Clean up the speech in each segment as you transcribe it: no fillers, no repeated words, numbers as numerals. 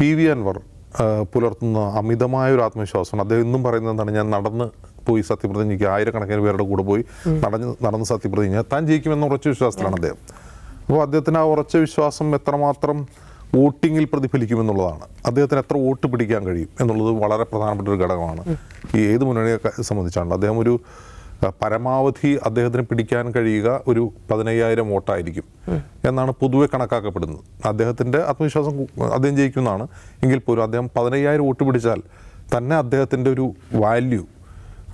PV Anwar പുലർത്തുന്ന അമിതമായ ഒരു ആത്മവിശ്വാസമാണ്. അദ്ദേഹം ഇന്നും പറയുന്നത് എന്താണ്, ഞാൻ നടന്ന് പോയി സത്യപ്രതിജ്ഞയ്ക്ക് ആയിരക്കണക്കിന് പേരുടെ കൂടെ പോയി നടന്ന് സത്യപ്രതിജ്ഞ താൻ ജയിക്കുമെന്ന ഉറച്ച വിശ്വാസത്തിലാണ് അദ്ദേഹം. അപ്പോൾ അദ്ദേഹത്തിന് ആ ഉറച്ച വിശ്വാസം എത്രമാത്രം വോട്ടിങ്ങിൽ പ്രതിഫലിക്കുമെന്നുള്ളതാണ്. അദ്ദേഹത്തിന് എത്ര വോട്ട് പിടിക്കാൻ കഴിയും എന്നുള്ളത് വളരെ പ്രധാനപ്പെട്ട ഒരു ഘടകമാണ് ഈ ഏത് മുന്നണിയെ സംബന്ധിച്ചാണ്. അദ്ദേഹം ഒരു പരമാവധി അദ്ദേഹത്തിന് പിടിക്കാൻ കഴിയുക ഒരു 15,000 വോട്ടായിരിക്കും എന്നാണ് പൊതുവെ കണക്കാക്കപ്പെടുന്നത്. അദ്ദേഹത്തിൻ്റെ ആത്മവിശ്വാസം അദ്ദേഹം ജയിക്കുന്നതാണ് എങ്കിൽ പോലും അദ്ദേഹം 15,000 വോട്ട് പിടിച്ചാൽ തന്നെ അദ്ദേഹത്തിൻ്റെ ഒരു വാല്യൂ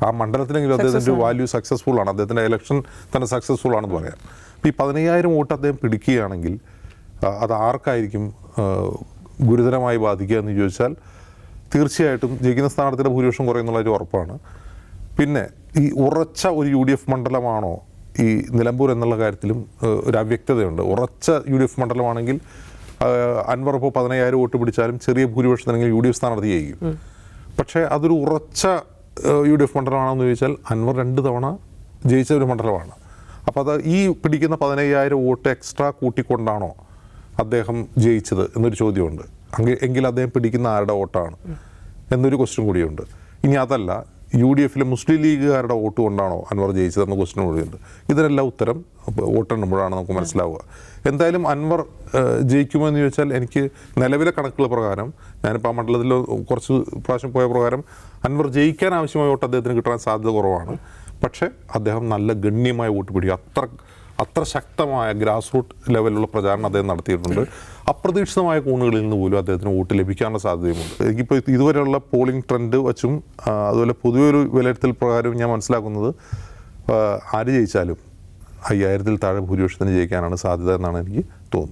ആ മണ്ഡലത്തിലെങ്കിലും അദ്ദേഹത്തിൻ്റെ വാല്യൂ സക്സസ്ഫുൾ ആണ്, അദ്ദേഹത്തിൻ്റെ ഇലക്ഷൻ തന്നെ സക്സസ്ഫുൾ ആണെന്ന് പറയാം. അപ്പോൾ ഈ 15,000 വോട്ട് അദ്ദേഹം പിടിക്കുകയാണെങ്കിൽ അത് ആർക്കായിരിക്കും ഗുരുതരമായി ബാധിക്കുക എന്ന് ചോദിച്ചാൽ തീർച്ചയായിട്ടും ജയിക്കുന്ന സ്ഥാനാർത്ഥിയുടെ ഭൂരിപക്ഷം കുറയുന്നുള്ളൊരു ഉറപ്പാണ്. പിന്നെ ഈ ഉറച്ച ഒരു UDF മണ്ഡലമാണോ ഈ നിലമ്പൂർ എന്നുള്ള കാര്യത്തിലും ഒരു അവ്യക്തതയുണ്ട്. ഉറച്ച UDF മണ്ഡലമാണെങ്കിൽ അൻവർ ഇപ്പോൾ 15,000 വോട്ട് പിടിച്ചാലും ചെറിയ ഭൂരിപക്ഷത്തിനെങ്കിൽ UDF സ്ഥാനാർത്ഥി ജയിക്കും. പക്ഷേ അതൊരു ഉറച്ച UDF മണ്ഡലമാണെന്ന് ചോദിച്ചാൽ അൻവർ 2 തവണ ജയിച്ച ഒരു മണ്ഡലമാണ്. അപ്പോൾ അത് ഈ പിടിക്കുന്ന 15,000 വോട്ട് എക്സ്ട്രാ കൂട്ടിക്കൊണ്ടാണോ അദ്ദേഹം ജയിച്ചത് എന്നൊരു ചോദ്യമുണ്ട്. എങ്കിൽ അദ്ദേഹം പിടിക്കുന്ന ആരുടെ വോട്ടാണ് എന്നൊരു ക്വസ്റ്റ്യൻ കൂടിയുണ്ട്. ഇനി അതല്ല, UDFലെ മുസ്ലിം ലീഗുകാരുടെ വോട്ട് കൊണ്ടാണോ അൻവർ ജയിച്ചതെന്ന ക്വസ്റ്റ്യൻ കൂടിയുണ്ട്. ഇതിനെല്ലാം ഉത്തരം വോട്ടെണ്ണുമ്പോഴാണ് നമുക്ക് മനസ്സിലാവുക. എന്തായാലും അൻവർ ജയിക്കുമെന്ന് ചോദിച്ചാൽ എനിക്ക് നിലവിലെ കണക്കുകൾ പ്രകാരം, ഞാനിപ്പോൾ ആ മണ്ഡലത്തിൽ കുറച്ച് പ്രാവശ്യം പോയ പ്രകാരം അൻവർ ജയിക്കാൻ ആവശ്യമായ വോട്ട് അദ്ദേഹത്തിന് കിട്ടാൻ സാധ്യത കുറവാണ്. പക്ഷേ അദ്ദേഹം നല്ല ഗണ്യമായ വോട്ട് പിടിക്കും. അത്ര ശക്തമായ ഗ്രാസ് റൂട്ട് ലെവലിലുള്ള പ്രചാരണം അദ്ദേഹം നടത്തിയിട്ടുണ്ട്. അപ്രതീക്ഷിതമായ കോണുകളിൽ നിന്ന് പോലും അദ്ദേഹത്തിന് വോട്ട് ലഭിക്കാനുള്ള സാധ്യതയുമുണ്ട്. എനിക്കിപ്പോൾ ഇതുവരെയുള്ള പോളിംഗ് ട്രെൻഡ് വച്ചും അതുപോലെ പൊതുവെ ഒരു വിലയിരുത്തൽ പ്രകാരം ഞാൻ മനസ്സിലാക്കുന്നത് ആര് ജയിച്ചാലും 5,000-ൽ താഴെ ഭൂരിപക്ഷത്തിന് ജയിക്കാനാണ് സാധ്യത എന്നാണ് എനിക്ക് തോന്നുന്നത്.